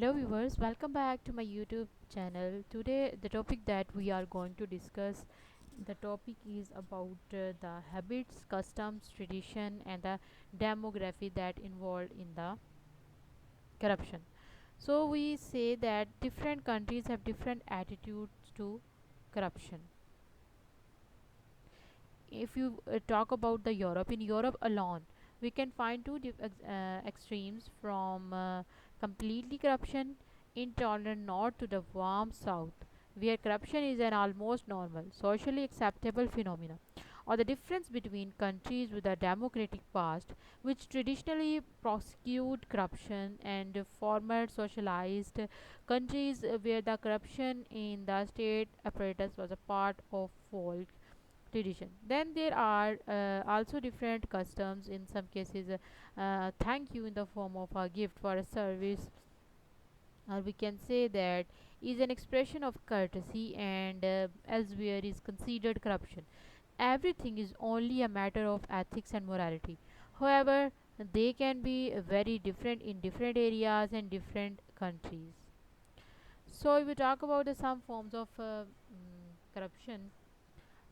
Hello viewers, welcome back to my YouTube channel. Today the topic that we are going to discuss, the topic is about the habits, customs, tradition and the demography that involved in the corruption. So we say that different countries have different attitudes to corruption. If you talk about the Europe, in Europe alone we can find two extremes, from completely corruption intolerant north to the warm south, where corruption is an almost normal socially acceptable phenomena, or the difference between countries with a democratic past which traditionally prosecute corruption and former socialized countries where the corruption in the state apparatus was a part of folk tradition. Then there are also different customs. In some cases, thank you in the form of a gift for a service, or we can say that is an expression of courtesy, and elsewhere is considered corruption. Everything is only a matter of ethics and morality. However, they can be very different in different areas and different countries. So, if we talk about some forms of corruption,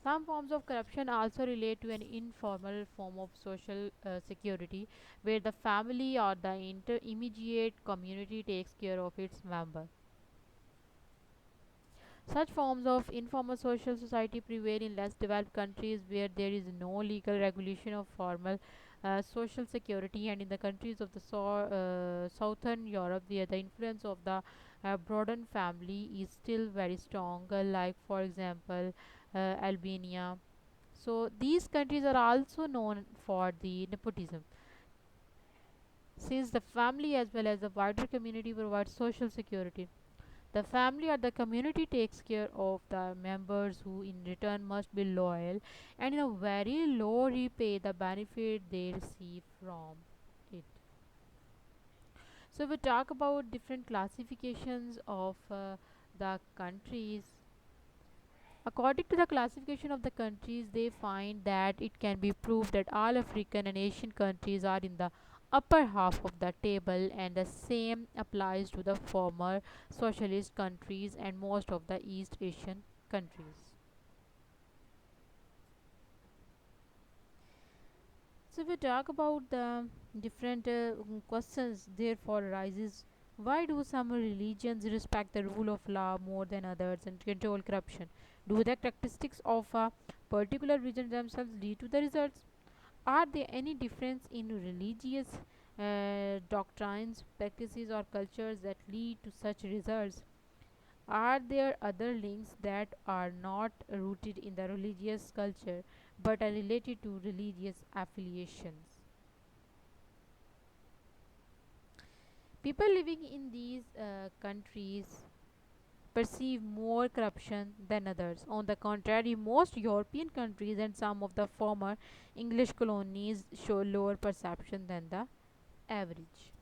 some forms of corruption also relate to an informal form of social security, where the family or the immediate community takes care of its member. Such forms of informal social society prevail in less developed countries where there is no legal regulation of formal social security, and in the countries of the southern Europe, where the influence of the broadened family is still very strong, like for example Albania. So these countries are also known for the nepotism, since the family as well as the wider community provides social security. The family or the community takes care of the members, who in return must be loyal and in a very low repay the benefit they receive from it. So we talk about different classifications of the countries. According to the classification of the countries, they find that it can be proved that all African and Asian countries are in the upper half of the table, and the same applies to the former socialist countries and most of the East Asian countries. So, if we talk about the different questions, therefore arises, why do some religions respect the rule of law more than others and control corruption? Do the characteristics of a particular religion themselves lead to the results? Are there any difference in religious doctrines, practices, or cultures that lead to such results? Are there other links that are not rooted in the religious culture but are related to religious affiliations? People living in these countries perceive more corruption than others. On the contrary, most European countries and some of the former English colonies show lower perception than the average.